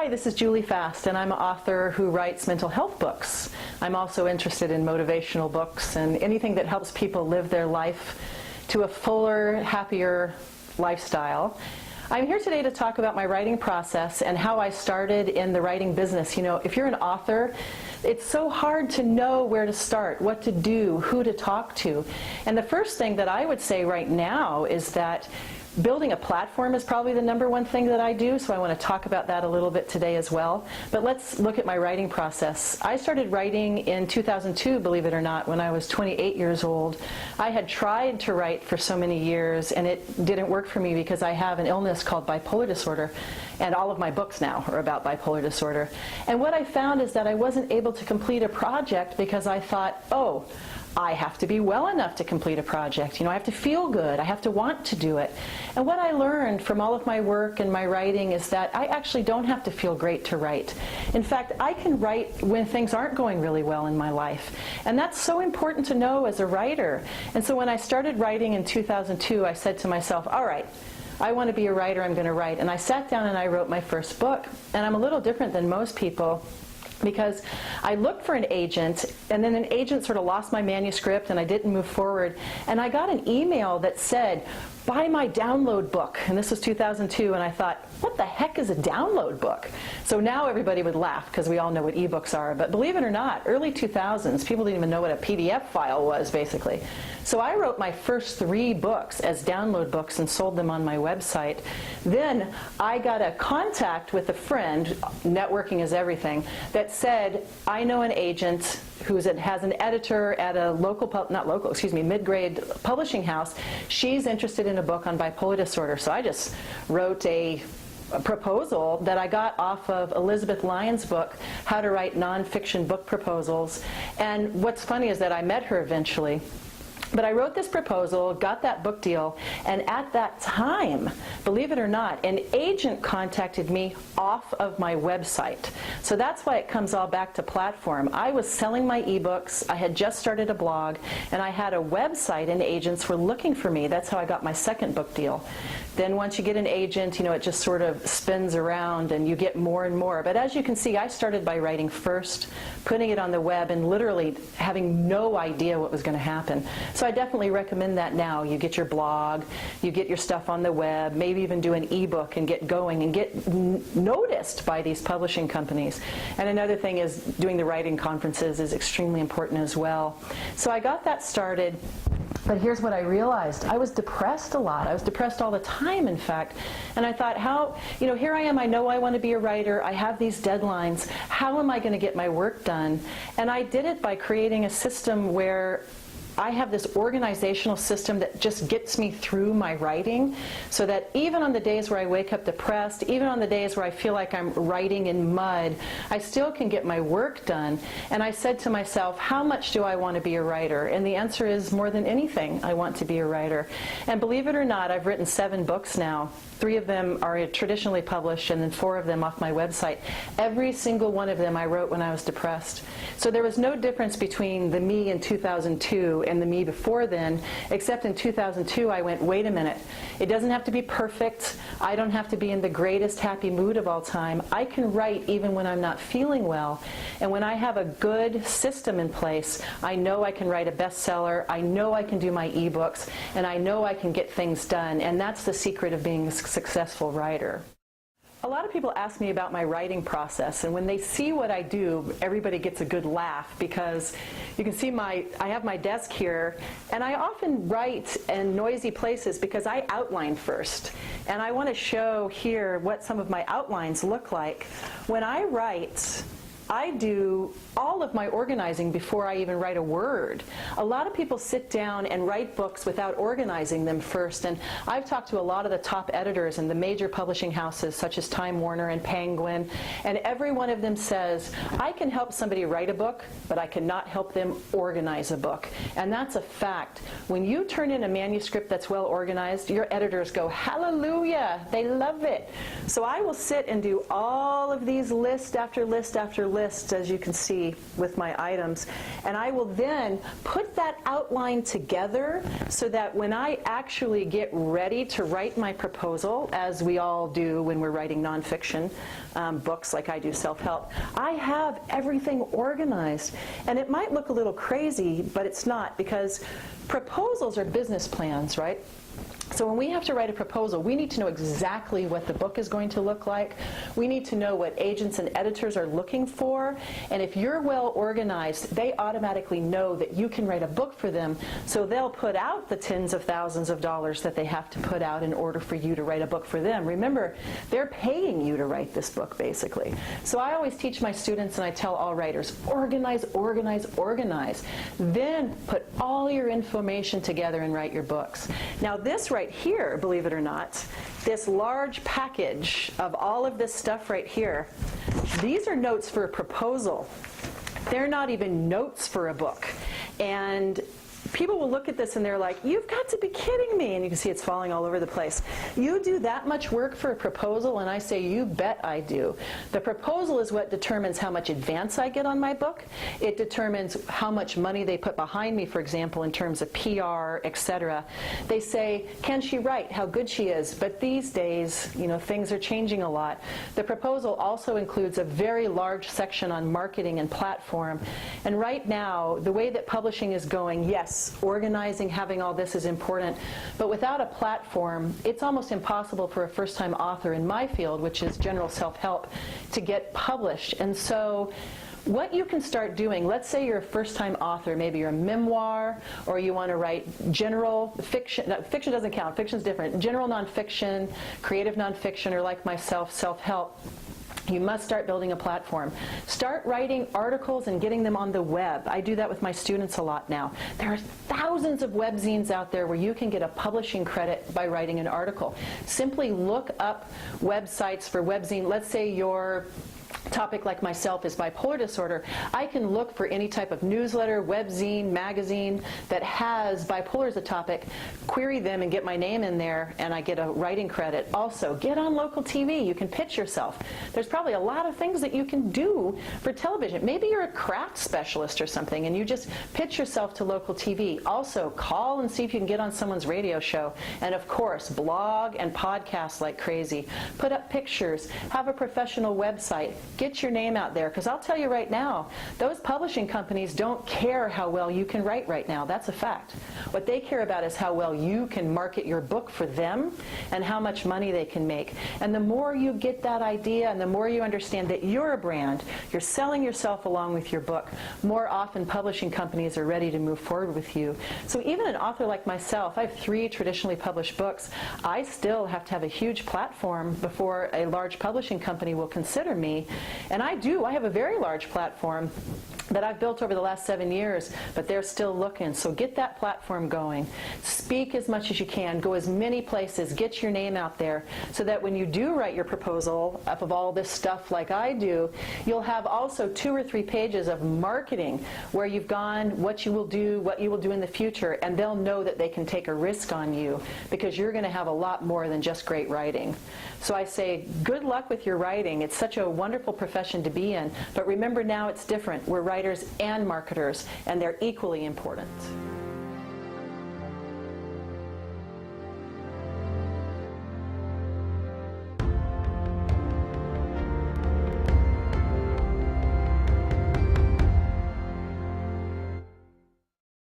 Hi, this is Julie Fast, and I'm an author who writes mental health books. I'm also interested in motivational books and anything that helps people live their life to a fuller, happier lifestyle. I'm here today to talk about my writing process and how I started in the writing business. You know, if you're an author, it's so hard to know where to start, what to do, who to talk to. And the first thing that I would say right now is that building a platform is probably the #1 thing that I do, so I want to talk about that a little bit today as well. But let's look at my writing process. I started writing in 2002, believe it or not, when I was 28 years old. I had tried to write for so many years, and it didn't work for me because I have an illness called bipolar disorder, and all of my books now are about bipolar disorder. And what I found is that I wasn't able to complete a project because I thought, oh, I have to be well enough to complete a project. You know, I have to feel good. I have to want to do it. And what I learned from all of my work and my writing is that I actually don't have to feel great to write. In fact, I can write when things aren't going really well in my life. And that's so important to know as a writer. And so when I started writing in 2002, I said to myself, all right, I want to be a writer, I'm going to write. And I sat down and I wrote my first book. And I'm a little different than most people, because I looked for an agent, and then an agent sort of lost my manuscript and I didn't move forward. And I got an email that said, buy my download book. And this was 2002, and I thought, what the heck is a download book? So now everybody would laugh because we all know what ebooks are. But believe it or not, early 2000s, people didn't even know what a PDF file was, basically. So I wrote my first 3 books as download books and sold them on my website. Then I got a contact with a friend, networking is everything, that said, I know an agent who has an editor at a mid-grade publishing house. She's interested in a book on bipolar disorder. So I just wrote a proposal that I got off of Elizabeth Lyon's book, How to Write Nonfiction Book Proposals. And what's funny is that I met her eventually. But I wrote this proposal, got that book deal, and at that time, believe it or not, an agent contacted me off of my website. So that's why it comes all back to platform. I was selling my ebooks, I had just started a blog, and I had a website and agents were looking for me. That's how I got my second book deal. Then once you get an agent, you know, it just sort of spins around and you get more and more. But as you can see, I started by writing first, putting it on the web, and literally having no idea what was going to happen. So I definitely recommend that now. You get your blog, you get your stuff on the web, maybe even do an ebook and get going and get noticed by these publishing companies. And another thing is doing the writing conferences is extremely important as well. So I got that started. But here's what I realized. I was depressed a lot. I was depressed all the time, in fact. And I thought, here I am, I know I want to be a writer, I have these deadlines, how am I going to get my work done? And I did it by creating a system where I have this organizational system that just gets me through my writing, so that even on the days where I wake up depressed, even on the days where I feel like I'm writing in mud, I still can get my work done. And I said to myself, how much do I want to be a writer? And the answer is more than anything, I want to be a writer. And believe it or not, I've written 7 books now. 3 of them are traditionally published, and then 4 of them off my website. Every single one of them I wrote when I was depressed. So there was no difference between the me in 2002 and the me before then, except in 2002 I went, wait a minute, it doesn't have to be perfect. I don't have to be in the greatest happy mood of all time. I can write even when I'm not feeling well. And when I have a good system in place, I know I can write a bestseller, I know I can do my ebooks, and I know I can get things done. And that's the secret of being a successful writer. A lot of people ask me about my writing process, and when they see what I do, everybody gets a good laugh, because you can see I have my desk here, and I often write in noisy places because I outline first. And I want to show here what some of my outlines look like. When I write, I do all of my organizing before I even write a word. A lot of people sit down and write books without organizing them first, and I've talked to a lot of the top editors in the major publishing houses such as Time Warner and Penguin, and every one of them says, I can help somebody write a book, but I cannot help them organize a book. And that's a fact. When you turn in a manuscript that's well organized, your editors go, hallelujah, they love it. So I will sit and do all of these list after list after list list, as you can see, with my items, and I will then put that outline together so that when I actually get ready to write my proposal, as we all do when we're writing nonfiction books like I do self-help, I have everything organized. And it might look a little crazy, but it's not, because proposals are business plans, right? So when we have to write a proposal, we need to know exactly what the book is going to look like. We need to know what agents and editors are looking for. And if you're well organized, they automatically know that you can write a book for them. So they'll put out the tens of thousands of dollars that they have to put out in order for you to write a book for them. Remember, they're paying you to write this book, basically. So I always teach my students, and I tell all writers, organize, organize, organize. Then put all your information together and write your books. Now this right here, believe it or not, this large package of all of this stuff right here, these are notes for a proposal. They're not even notes for a book. And people will look at this and they're like, you've got to be kidding me. And you can see it's falling all over the place. You do that much work for a proposal? And I say, you bet I do. The proposal is what determines how much advance I get on my book. It determines how much money they put behind me, for example, in terms of PR, etc. They say, can she write? How good she is. But these days, you know, things are changing a lot. The proposal also includes a very large section on marketing and platform. And right now, the way that publishing is going, yes, organizing, having all this is important, but without a platform, it's almost impossible for a first-time author in my field, which is general self-help, to get published. And so what you can start doing, let's say you're a first-time author, maybe you're a memoir, or you want to write general fiction. No, fiction doesn't count, fiction's different. General nonfiction, creative nonfiction, or like myself, self-help. You must start building a platform. Start writing articles and getting them on the web. I do that with my students a lot now. There are thousands of webzines out there where you can get a publishing credit by writing an article. Simply look up websites for webzine. Let's say your topic, like myself, is bipolar disorder. I can look for any type of newsletter, webzine, magazine that has bipolar as a topic, query them and get my name in there, and I get a writing credit. Also, get on local TV. You can pitch yourself. There's probably a lot of things that you can do for television. Maybe you're a craft specialist or something, and you just pitch yourself to local TV. Also, call and see if you can get on someone's radio show. And of course, blog and podcast like crazy. Put up pictures. Have a professional website. Get your name out there, because I'll tell you right now, those publishing companies don't care how well you can write right now. That's a fact. What they care about is how well you can market your book for them and how much money they can make. And the more you get that idea and the more you understand that you're a brand, you're selling yourself along with your book, more often publishing companies are ready to move forward with you. So even an author like myself, I have 3 traditionally published books. I still have to have a huge platform before a large publishing company will consider me. And I have a very large platform that I've built over the last 7 years, but they're still looking. So get that platform going. Speak as much as you can. Go as many places. Get your name out there so that when you do write your proposal up of all this stuff like I do, you'll have also 2 or 3 pages of marketing where you've gone, what you will do in the future, and they'll know that they can take a risk on you because you're going to have a lot more than just great writing. So I say, good luck with your writing. It's such a wonderful profession to be in, but remember now it's different. We're writers and marketers, and they're equally important.